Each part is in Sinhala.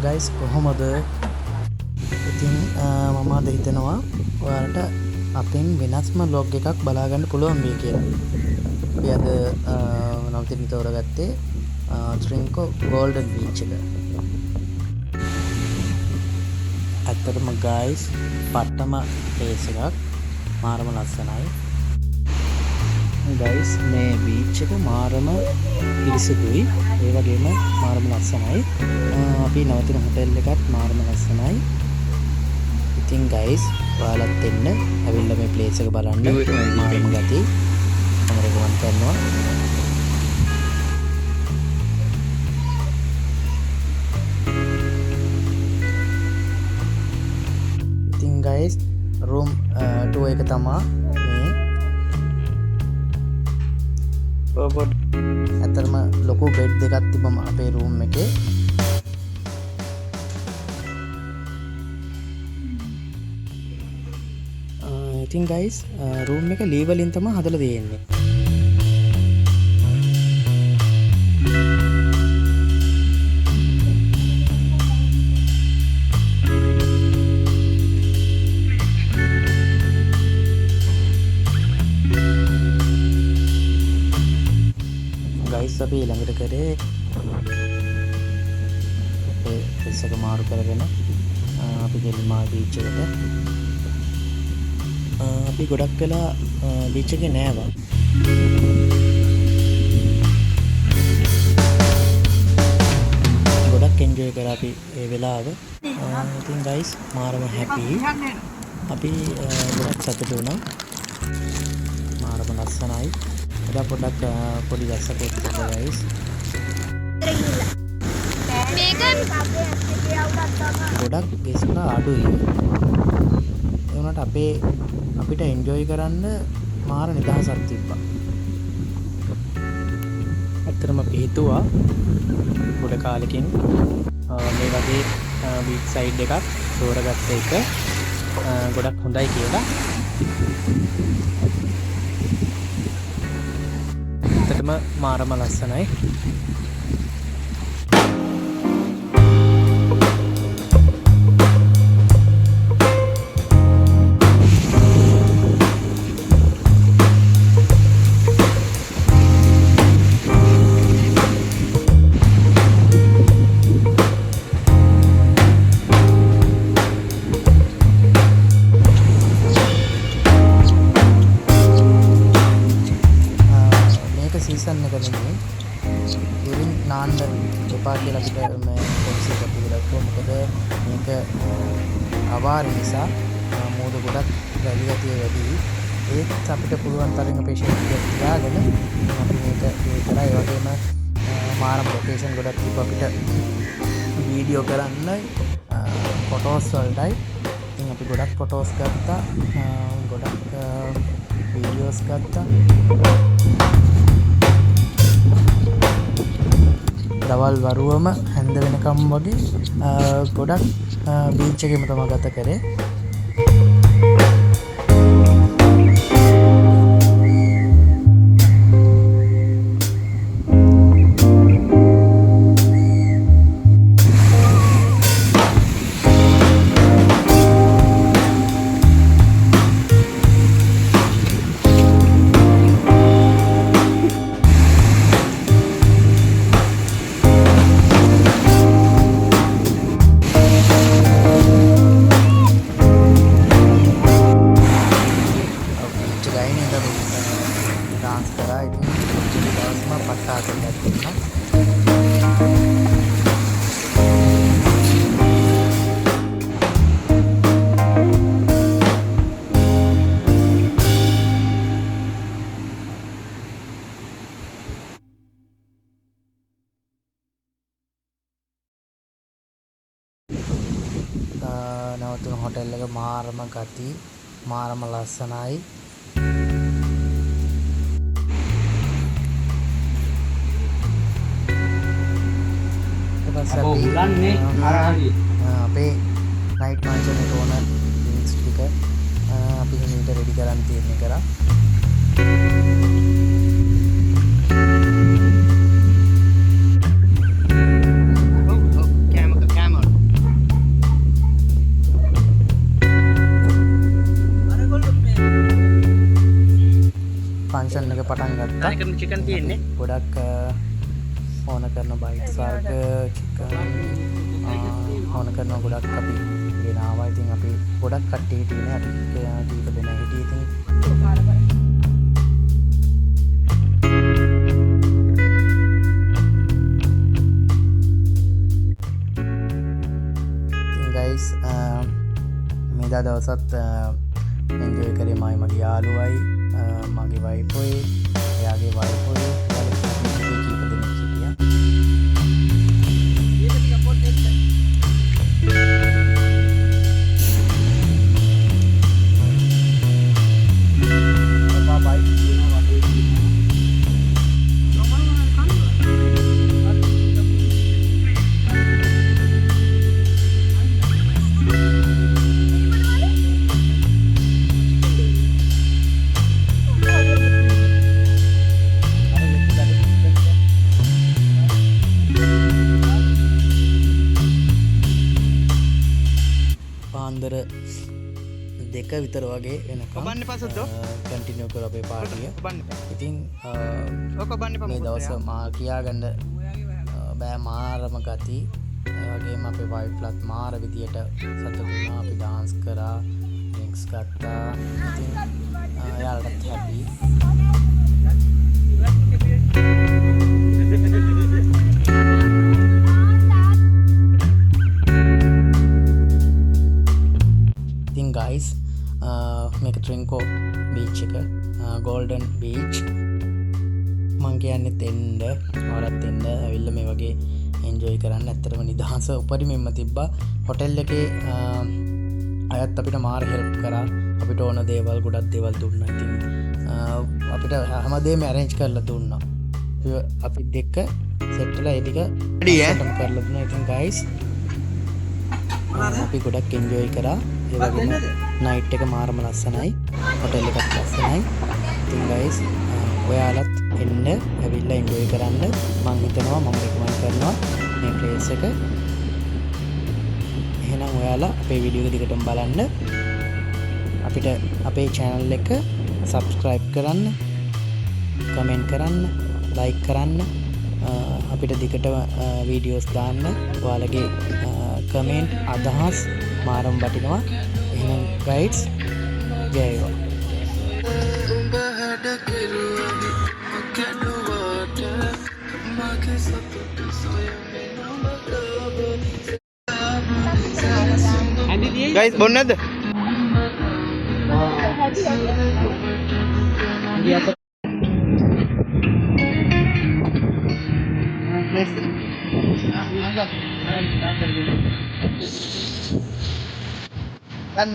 ගයිස් කොහොමද? ඉතින් මම අද හිතනවා ඔයාලට අපෙන් වෙනස්ම vlog එකක් බලා ගන්න පුළුවන් වෙයි කියලා. අපි අද නවතින් තෝරගත්තේ ශ්‍රින්කෝ ගෝල්ඩන් බීච් එක. ඇත්තටම ගයිස් පට්ටම ප්ලේස් එකක්, මාරම ලස්සනයි. ගයිස් මේ බීච් එක මාරම පිරිසිදුයි, ඒ වගේම මාරම ලස්සනයි. අපි නවතින හොටෙල් එකත් මාරම ලස්සනයි. ඉතින් ගයිස් ඔයාලත් එන්න ඇවිල්ලා මේ ප්ලේස් එක බලන්න. මාරම ගති මම රෙකමන්ඩ් කරනවා. ඉතින් ගයිස් රූම් 2 එක තමා මේ. ඇතරම ලොකු බෙඩ් දෙකක් තිබම අපේ රූම් එකේ. ඉතින් ගයිස් රූම් එක ලී වලින් තමයි හදලා තියෙන්නේ. ගයිස් අපි ළඟට කරේ අපේ ඩ්‍රෙස් එක මාරු කරගෙන අපි ගෙලිමා බීච් එකට. අපි ගොඩක් වෙලා බීච් එකේ නෑවා. ගොඩක් එන්ජොයි කරා අපි ඒ වෙලාව. ඉතින් ගයිස් මාරම හැපි. අපි ගොඩක් සතුටු වුණා. මාරම ලස්සනයි. එදා පොඩක් පොඩි වැස්සකුත් තිබ්බා ගයිස්. ගොඩක් ගෙස්ලා අඩුයි. ඒ වුණාට අපිට එන්ජොයි කරන්න මාර නිදහසක් තිබ්බා. ඇත්තටම අපි හිතුවා ගොඩ කාලෙකින් මේ වගේ බීච් සයිඩ් එකක් තෝරගත්ත එක ගොඩක් හොඳයි කියලා. ඇත්තටම මාරම ලස්සනයි. සීසන් එක නෙමෙයි. ඉතින් නාන්න එපා කියලා අපිට මේ පොලිසිය කපුලා කිව්වා. මොකද මේක අවාර නිසා මෝද ගොඩක් වැලි ගතිය වැඩි. ඒත් අපිට පුළුවන් තරම් පේෂන්ට් එක තියාගෙන අපි මේක කරා. ඒ වගේම මාරම ලොකේෂන් ගොඩක් තිබ්බ අපිට වීඩියෝ කරන්න, ෆොටෝස් වලටයි. ඉතින් අපි ගොඩක් ෆොටෝස් ගත්තා, ගොඩක් වීඩියෝස් ගත්තා. දවල් වරුවම හැන්ද වෙනකම් වගේ ගොඩක් බීච් එකේම තමයි ගත කරේ. डांस करा डांस में पट्टा नवतुन होटेल मारम गति मारम लसनाई අපේ නයිට් මාන්ෂන් ඕන ඩ්‍රින්ක්ස් ටික අපි හිමීට රෙඩි කරන් තියෙන්නේ කරා. camera කරන චිකන් තියෙන්නේ. ගොඩක් ඕන කරන බයිට්ස් වර්ග චිකන් ඕන කරන ගොඩක් අපි ගෙනාවා. ඉතින් අපි ගොඩක් කට්ටිය හිටියේ අපි දීප දෙන හිටියේ. ඉතින් guys මේදා දවසත් එන්ජොයි කරේ මගේ යාළුවයි මගේ වයිෆුයි එයාගේ වයිෆුයි කීප දෙනෙක් හිටියා. පාන්දර 2 විතර වගේ වෙනකම් කන්ටිනියු කර අපේ පාටිය. ඉතින් මේ දවස් මා කියාගන්න බෑ මාරම ගති. ඒ වගේම අපේ වයිෆ්ලත් මාර විදියට සතුටු වුණා. අපි ඩාන්ස් කරා, ඩ්‍රින්ක්ස් ගත්තා. ඉතින් එයාලටත් හැපි. guys මේක ට්‍රින්කෝ බීච් එක ගෝල්ඩන් බීච්. මං කියන්නේ එන්න ඔයාලත් එන්න ඇවිල්ලා මේ වගේ එන්ජොයි කරන්න. ඇත්තටම නිදහස උපරිමෙන්ම තිබ්බා. හොටෙල් එකේ අයත් අපිට මාර හෙල්ප් කරා. අපිට ඕන දේවල් ගොඩක් දේවල් දුන්නා. ඉතින් අපිට හැමදේම අරේන්ජ් කරලා දුන්නා. අපි දෙක සෙට් වෙලා ඒ ටික සෙටම් කරලා දුන්නා. ඉතින් guys අපි ගොඩක් එන්ජොයි කරා. ඒ වගේම නයිට් එක මාරම ලස්සනයි. හොටෙල් එකත් ලස්සනයි. ඉතින් guys ඔයාලත් එන්න ඇවිල්ලා එන්ජොයි කරන්න. මම හිතනවා මම රෙකමන්ඩ් කරනවා මේ ප්ලේස් එක. එහෙනම් ඔයාලා අපේ වීඩියෝ එක දිගටම බලන්න. අපිට අපේ channel එක subscribe කරන්න, comment කරන්න, like කරන්න. අපිට දිගටම වීඩියෝස් දාන්න. ඔයාලගේ comment අදහස් මාරම් වටිනවා. එහෙනම් guys ජය වේවා. guys බොන්නේ නැද්ද? Kan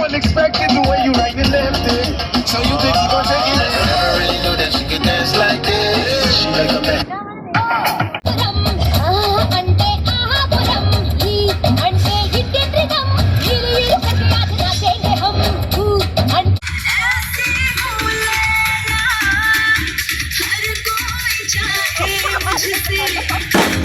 unexpected the way you right and left it. So you could keep on taking it. Never really knew that she could dance like this. She like a man. అంటే ఆహాపురం ఈ అంటే ఇట్టే త్రిగం వీరు వీరు కట్టాది నా చేంగే హమ్ అంటే हर कोई चाहे मुझसे